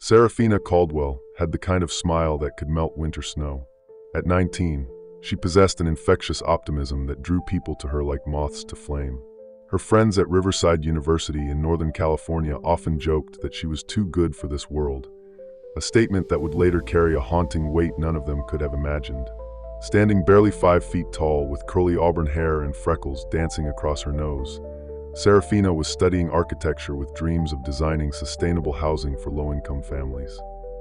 Seraphina Caldwell had the kind of smile that could melt winter snow. At 19, she possessed an infectious optimism that drew people to her like moths to flame. Her friends at Riverside University in Northern California often joked that she was too good for this world, a statement that would later carry a haunting weight none of them could have imagined. Standing barely 5 feet tall with curly auburn hair and freckles dancing across her nose, Seraphina was studying architecture with dreams of designing sustainable housing for low-income families.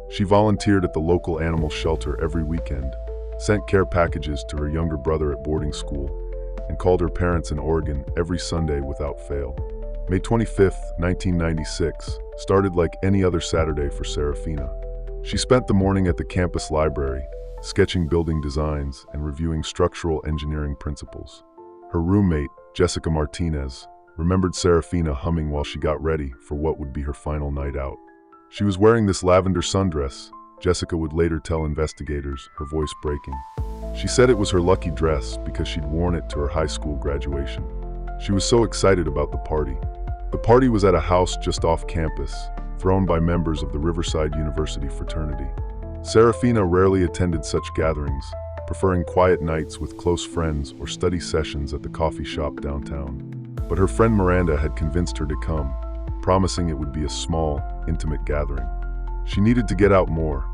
She volunteered at the local animal shelter every weekend, sent care packages to her younger brother at boarding school, and called her parents in Oregon every Sunday without fail. May 25, 1996, started like any other Saturday for Seraphina. She spent the morning at the campus library, sketching building designs and reviewing structural engineering principles. Her roommate, Jessica Martinez, remembered Seraphina humming while she got ready for what would be her final night out. She was wearing this lavender sundress, Jessica would later tell investigators, her voice breaking. She said it was her lucky dress because she'd worn it to her high school graduation. She was so excited about the party. The party was at a house just off campus, thrown by members of the Riverside University fraternity. Seraphina rarely attended such gatherings, preferring quiet nights with close friends or study sessions at the coffee shop downtown. But her friend Miranda had convinced her to come, promising it would be a small, intimate gathering. She needed to get out more,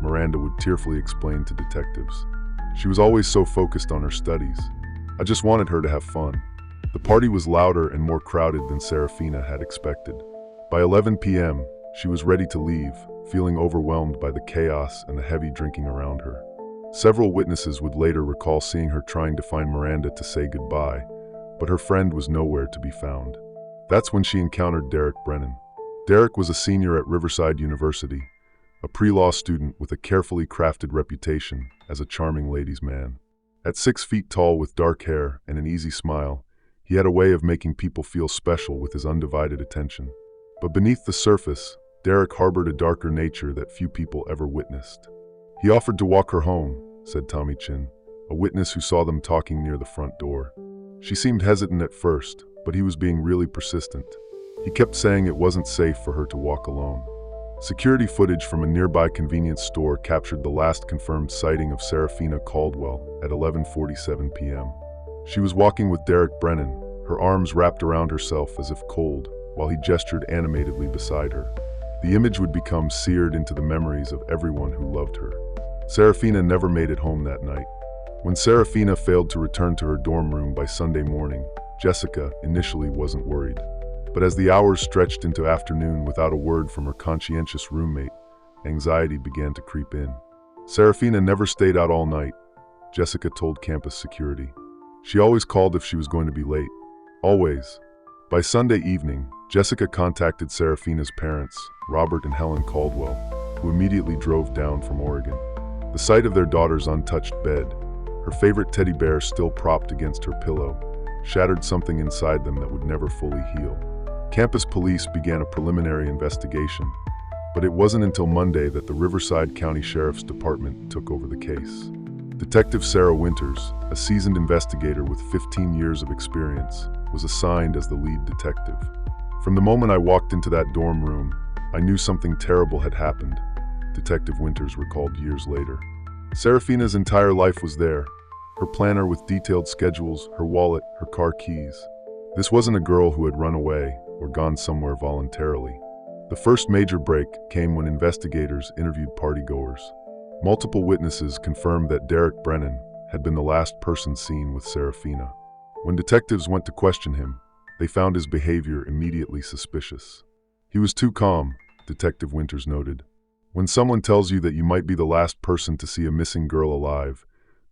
Miranda would tearfully explain to detectives. She was always so focused on her studies. I just wanted her to have fun. The party was louder and more crowded than Seraphina had expected. By 11 p.m., she was ready to leave, feeling overwhelmed by the chaos and the heavy drinking around her. Several witnesses would later recall seeing her trying to find Miranda to say goodbye, but her friend was nowhere to be found. That's when she encountered Derek Brennan. Derek was a senior at Riverside University, a pre-law student with a carefully crafted reputation as a charming ladies' man. At 6 feet tall with dark hair and an easy smile, he had a way of making people feel special with his undivided attention. But beneath the surface, Derek harbored a darker nature that few people ever witnessed. He offered to walk her home, said Tommy Chin, a witness who saw them talking near the front door. She seemed hesitant at first, but he was being really persistent. He kept saying it wasn't safe for her to walk alone. Security footage from a nearby convenience store captured the last confirmed sighting of Seraphina Caldwell at 11:47 p.m. She was walking with Derek Brennan, her arms wrapped around herself as if cold, while he gestured animatedly beside her. The image would become seared into the memories of everyone who loved her. Seraphina never made it home that night. When Seraphina failed to return to her dorm room by Sunday morning, Jessica initially wasn't worried. But as the hours stretched into afternoon without a word from her conscientious roommate, anxiety began to creep in. Seraphina never stayed out all night, Jessica told campus security. She always called if she was going to be late. Always. By Sunday evening, Jessica contacted Seraphina's parents, Robert and Helen Caldwell, who immediately drove down from Oregon. The sight of their daughter's untouched bed, her favorite teddy bear still propped against her pillow, shattered something inside them that would never fully heal. Campus police began a preliminary investigation, but it wasn't until Monday that the Riverside County Sheriff's Department took over the case. Detective Sarah Winters, a seasoned investigator with 15 years of experience, was assigned as the lead detective. From the moment I walked into that dorm room, I knew something terrible had happened, Detective Winters recalled years later. Seraphina's entire life was there, her planner with detailed schedules, her wallet, her car keys. This wasn't a girl who had run away or gone somewhere voluntarily. The first major break came when investigators interviewed partygoers. Multiple witnesses confirmed that Derek Brennan had been the last person seen with Seraphina. When detectives went to question him, they found his behavior immediately suspicious. He was too calm, Detective Winters noted. When someone tells you that you might be the last person to see a missing girl alive,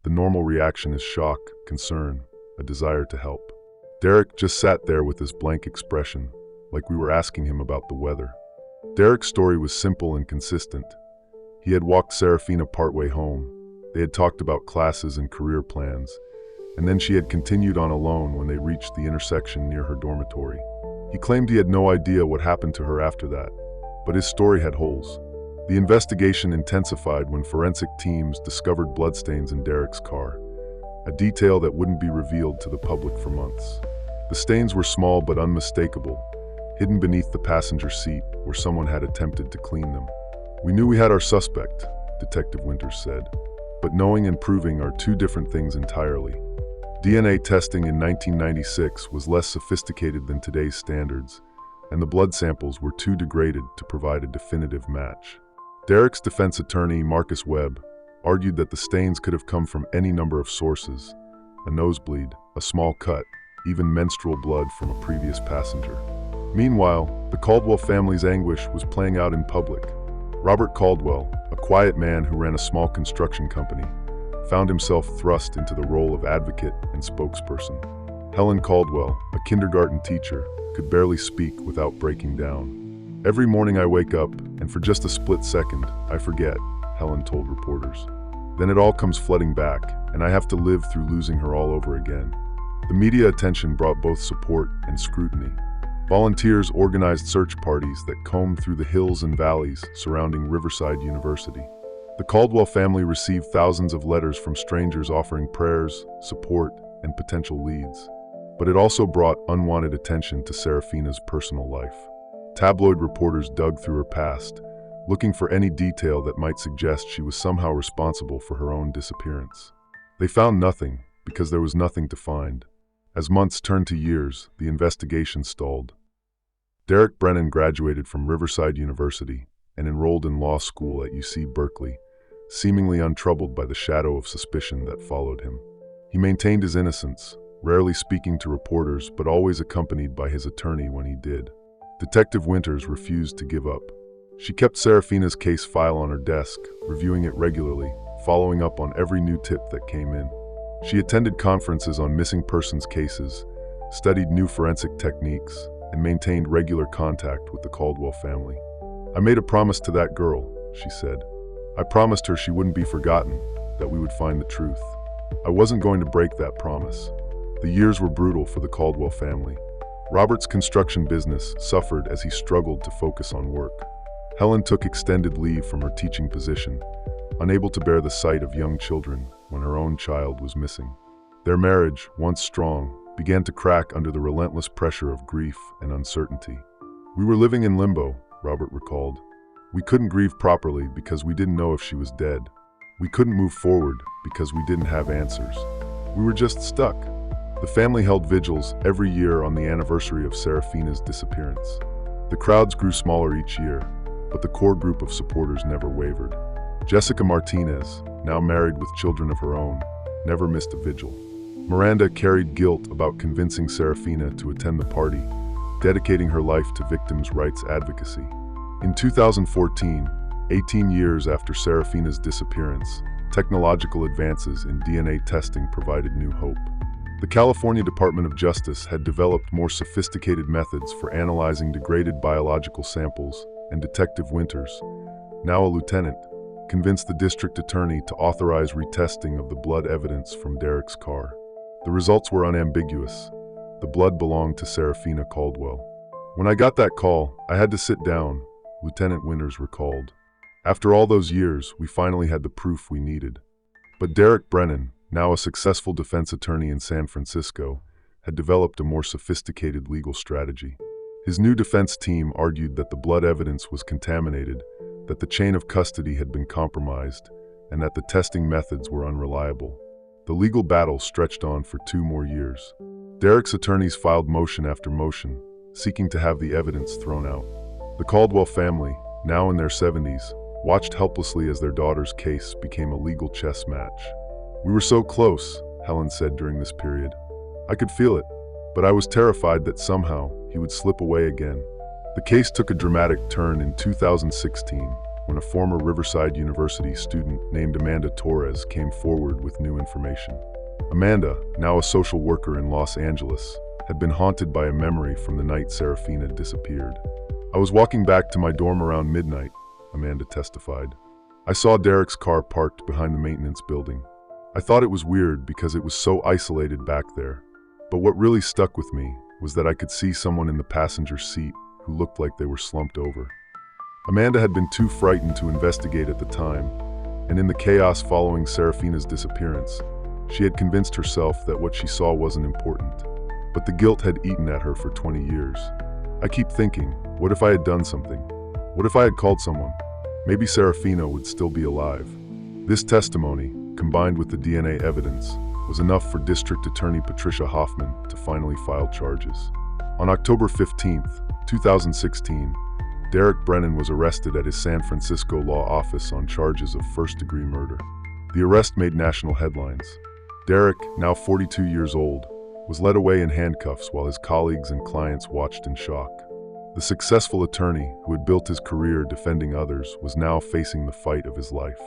the normal reaction is shock, concern, a desire to help. Derek just sat there with this blank expression, like we were asking him about the weather. Derek's story was simple and consistent. He had walked Seraphina partway home. They had talked about classes and career plans, and then she had continued on alone when they reached the intersection near her dormitory. He claimed he had no idea what happened to her after that, but his story had holes. The investigation intensified when forensic teams discovered bloodstains in Derek's car, a detail that wouldn't be revealed to the public for months. The stains were small but unmistakable, hidden beneath the passenger seat where someone had attempted to clean them. "We knew we had our suspect," Detective Winters said. "But knowing and proving are two different things entirely." DNA testing in 1996 was less sophisticated than today's standards, and the blood samples were too degraded to provide a definitive match. Derek's defense attorney, Marcus Webb, argued that the stains could have come from any number of sources: a nosebleed, a small cut, even menstrual blood from a previous passenger. Meanwhile, the Caldwell family's anguish was playing out in public. Robert Caldwell, a quiet man who ran a small construction company, found himself thrust into the role of advocate and spokesperson. Helen Caldwell, a kindergarten teacher, could barely speak without breaking down. "Every morning I wake up, and for just a split second, I forget," Helen told reporters. "Then it all comes flooding back, and I have to live through losing her all over again." The media attention brought both support and scrutiny. Volunteers organized search parties that combed through the hills and valleys surrounding Riverside University. The Caldwell family received thousands of letters from strangers offering prayers, support, and potential leads. But it also brought unwanted attention to Seraphina's personal life. Tabloid reporters dug through her past, looking for any detail that might suggest she was somehow responsible for her own disappearance. They found nothing because there was nothing to find. As months turned to years, the investigation stalled. Derek Brennan graduated from Riverside University and enrolled in law school at UC Berkeley, seemingly untroubled by the shadow of suspicion that followed him. He maintained his innocence, rarely speaking to reporters but always accompanied by his attorney when he did. Detective Winters refused to give up. She kept Seraphina's case file on her desk, reviewing it regularly, following up on every new tip that came in. She attended conferences on missing persons cases, studied new forensic techniques, and maintained regular contact with the Caldwell family. "I made a promise to that girl," she said. "I promised her she wouldn't be forgotten, that we would find the truth. I wasn't going to break that promise." The years were brutal for the Caldwell family. Robert's construction business suffered as he struggled to focus on work. Helen took extended leave from her teaching position, unable to bear the sight of young children when her own child was missing. Their marriage, once strong, began to crack under the relentless pressure of grief and uncertainty. "We were living in limbo," Robert recalled. "We couldn't grieve properly because we didn't know if she was dead. We couldn't move forward because we didn't have answers. We were just stuck." The family held vigils every year on the anniversary of Seraphina's disappearance. The crowds grew smaller each year, but the core group of supporters never wavered. Jessica Martinez, now married with children of her own, never missed a vigil. Miranda carried guilt about convincing Seraphina to attend the party, dedicating her life to victims' rights advocacy. In 2014, 18 years after Seraphina's disappearance, technological advances in DNA testing provided new hope. The California Department of Justice had developed more sophisticated methods for analyzing degraded biological samples, and Detective Winters, now a lieutenant, convinced the district attorney to authorize retesting of the blood evidence from Derek's car. The results were unambiguous. The blood belonged to Seraphina Caldwell. "When I got that call, I had to sit down," Lieutenant Winters recalled. "After all those years, we finally had the proof we needed." But Derek Brennan, now a successful defense attorney in San Francisco, had developed a more sophisticated legal strategy. His new defense team argued that the blood evidence was contaminated, that the chain of custody had been compromised, and that the testing methods were unreliable. The legal battle stretched on for 2 more years. Derek's attorneys filed motion after motion, seeking to have the evidence thrown out. The Caldwell family, now in their 70s, watched helplessly as their daughter's case became a legal chess match. "We were so close," Helen said during this period. "I could feel it, but I was terrified that somehow he would slip away again." The case took a dramatic turn in 2016 when a former Riverside University student named Amanda Torres came forward with new information. Amanda, now a social worker in Los Angeles, had been haunted by a memory from the night Seraphina disappeared. "I was walking back to my dorm around midnight," Amanda testified. "I saw Derek's car parked behind the maintenance building. I thought it was weird because it was so isolated back there. But what really stuck with me was that I could see someone in the passenger seat who looked like they were slumped over." Amanda had been too frightened to investigate at the time, and in the chaos following Seraphina's disappearance, she had convinced herself that what she saw wasn't important. But the guilt had eaten at her for 20 years. "I keep thinking, what if I had done something? What if I had called someone? Maybe Seraphina would still be alive. This testimony, combined with the DNA evidence, was enough for District Attorney Patricia Hoffman to finally file charges. On October 15, 2016, Derek Brennan was arrested at his San Francisco law office on charges of first-degree murder. The arrest made national headlines. Derek, now 42 years old, was led away in handcuffs while his colleagues and clients watched in shock. The successful attorney, who had built his career defending others, was now facing the fight of his life.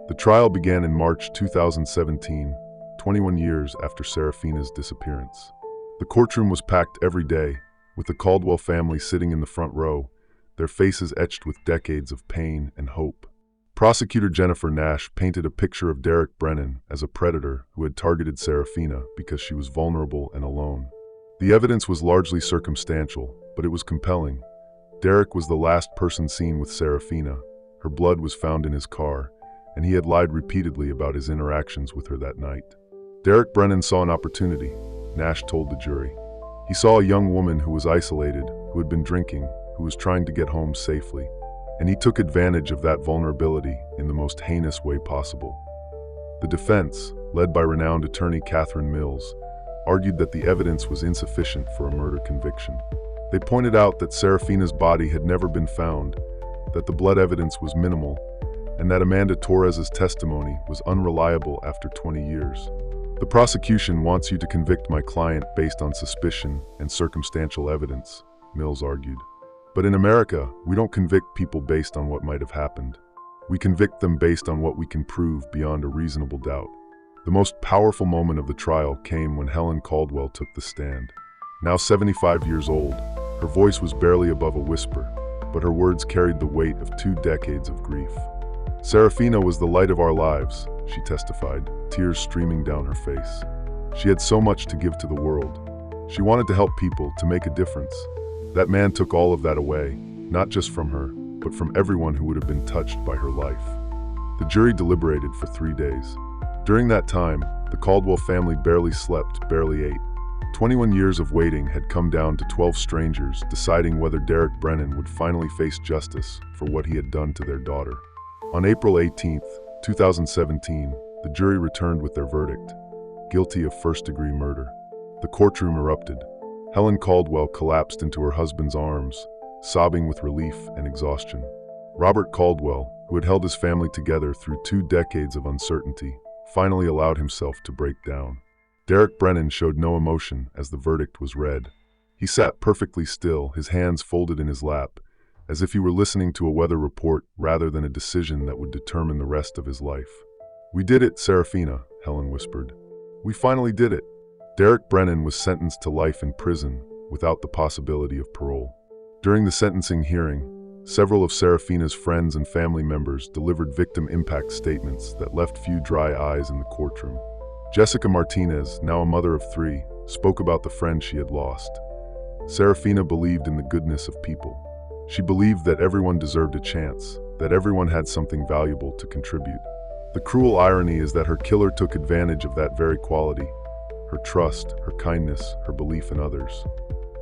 The trial began in March 2017, 21 years after Seraphina's disappearance. The courtroom was packed every day, with the Caldwell family sitting in the front row, their faces etched with decades of pain and hope. Prosecutor Jennifer Nash painted a picture of Derek Brennan as a predator who had targeted Seraphina because she was vulnerable and alone. The evidence was largely circumstantial, but it was compelling. Derek was the last person seen with Seraphina. Her blood was found in his car, and he had lied repeatedly about his interactions with her that night. Derek Brennan saw an opportunity, Nash told the jury. He saw a young woman who was isolated, who had been drinking, who was trying to get home safely, and he took advantage of that vulnerability in the most heinous way possible. The defense, led by renowned attorney Catherine Mills, argued that the evidence was insufficient for a murder conviction. They pointed out that Seraphina's body had never been found, that the blood evidence was minimal, and that Amanda Torres's testimony was unreliable after 20 years. The prosecution wants you to convict my client based on suspicion and circumstantial evidence, Mills argued. But in America, we don't convict people based on what might have happened. We convict them based on what we can prove beyond a reasonable doubt. The most powerful moment of the trial came when Helen Caldwell took the stand. Now 75 years old, her voice was barely above a whisper, but her words carried the weight of 2 decades of grief. Seraphina was the light of our lives, she testified, tears streaming down her face. She had so much to give to the world. She wanted to help people, to make a difference. That man took all of that away, not just from her, but from everyone who would have been touched by her life. The jury deliberated for 3 days. During that time, the Caldwell family barely slept, barely ate. 21 years of waiting had come down to 12 strangers deciding whether Derek Brennan would finally face justice for what he had done to their daughter. On April 18, 2017, the jury returned with their verdict, guilty of first-degree murder. The courtroom erupted. Helen Caldwell collapsed into her husband's arms, sobbing with relief and exhaustion. Robert Caldwell, who had held his family together through 2 decades of uncertainty, finally allowed himself to break down. Derek Brennan showed no emotion as the verdict was read. He sat perfectly still, his hands folded in his lap, as if he were listening to a weather report rather than a decision that would determine the rest of his life. "We did it, Seraphina," Helen whispered. "We finally did it." Derek Brennan was sentenced to life in prison without the possibility of parole. During the sentencing hearing, several of Seraphina's friends and family members delivered victim impact statements that left few dry eyes in the courtroom. Jessica Martinez, now a mother of 3, spoke about the friend she had lost. Seraphina believed in the goodness of people. She believed that everyone deserved a chance, that everyone had something valuable to contribute. The cruel irony is that her killer took advantage of that very quality, her trust, her kindness, her belief in others.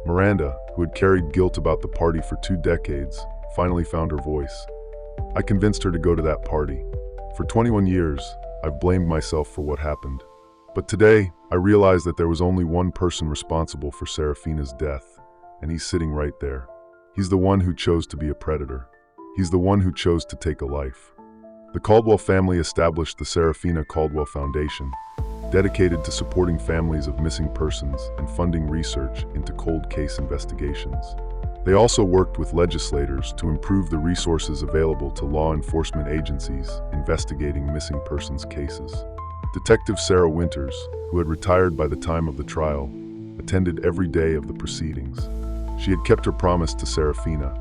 Miranda, who had carried guilt about the party for 2 decades, finally found her voice. "I convinced her to go to that party. For 21 years, I've blamed myself for what happened. But today, I realized that there was only one person responsible for Seraphina's death, and he's sitting right there. He's the one who chose to be a predator. He's the one who chose to take a life." The Caldwell family established the Seraphina Caldwell Foundation, dedicated to supporting families of missing persons and funding research into cold case investigations. They also worked with legislators to improve the resources available to law enforcement agencies investigating missing persons cases. Detective Sarah Winters, who had retired by the time of the trial, attended every day of the proceedings. She had kept her promise to Seraphina,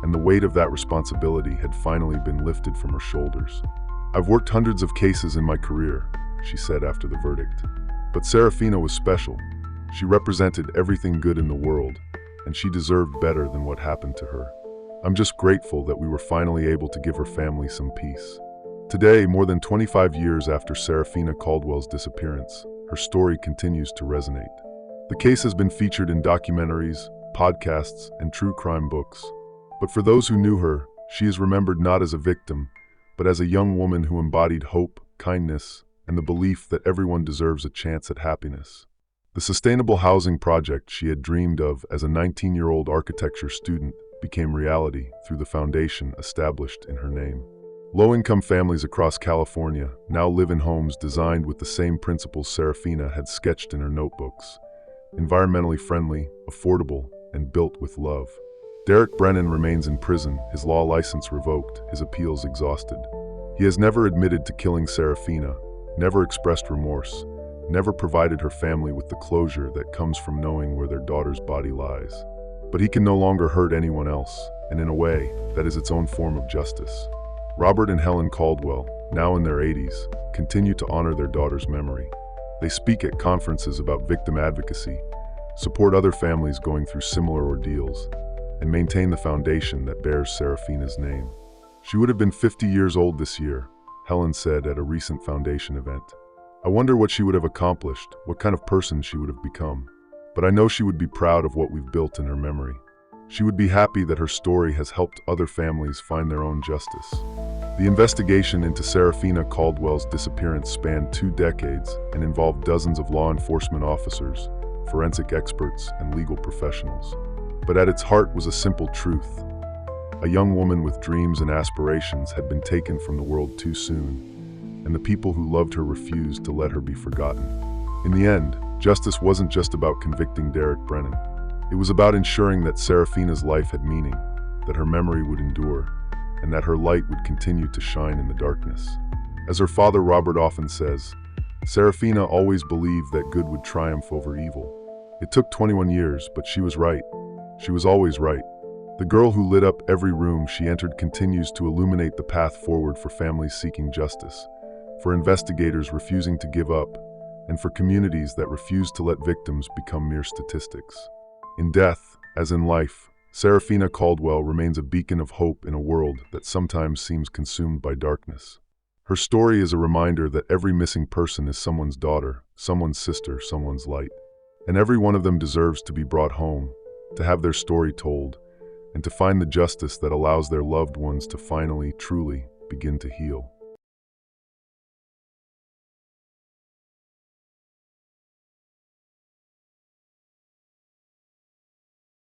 and the weight of that responsibility had finally been lifted from her shoulders. "I've worked hundreds of cases in my career," she said after the verdict. "But Seraphina was special. She represented everything good in the world, and she deserved better than what happened to her. I'm just grateful that we were finally able to give her family some peace." Today, more than 25 years after Seraphina Caldwell's disappearance, her story continues to resonate. The case has been featured in documentaries, podcasts, and true crime books. But for those who knew her, She is remembered not as a victim, but as a young woman who embodied hope, kindness, and the belief that everyone deserves a chance at happiness. The sustainable housing project she had dreamed of as a 19-year-old architecture student became reality through the foundation established in her name. Low-income families across California now live in homes designed with the same principles Seraphina had sketched in her notebooks: environmentally friendly, affordable, and built with love. Derek Brennan remains in prison, his law license revoked, his appeals exhausted. He has never admitted to killing Seraphina, never expressed remorse, never provided her family with the closure that comes from knowing where their daughter's body lies. But he can no longer hurt anyone else, and in a way, that is its own form of justice. Robert and Helen Caldwell, now in their 80s, continue to honor their daughter's memory. They speak at conferences about victim advocacy, support other families going through similar ordeals, and maintain the foundation that bears Seraphina's name. She would have been 50 years old this year, Helen said at a recent foundation event. I wonder what she would have accomplished, what kind of person she would have become. But I know she would be proud of what we've built in her memory. She would be happy that her story has helped other families find their own justice. The investigation into Seraphina Caldwell's disappearance spanned 2 decades and involved dozens of law enforcement officers, forensic experts, and legal professionals. But at its heart was a simple truth. A young woman with dreams and aspirations had been taken from the world too soon, and the people who loved her refused to let her be forgotten. In the end, justice wasn't just about convicting Derek Brennan. It was about ensuring that Seraphina's life had meaning, that her memory would endure, and that her light would continue to shine in the darkness. As her father Robert often says, Seraphina always believed that good would triumph over evil. It took 21 years, but she was right. She was always right. The girl who lit up every room she entered continues to illuminate the path forward for families seeking justice, for investigators refusing to give up, and for communities that refuse to let victims become mere statistics. In death, as in life, Seraphina Caldwell remains a beacon of hope in a world that sometimes seems consumed by darkness. Her story is a reminder that every missing person is someone's daughter, someone's sister, someone's light. And every one of them deserves to be brought home, to have their story told, and to find the justice that allows their loved ones to finally, truly begin to heal.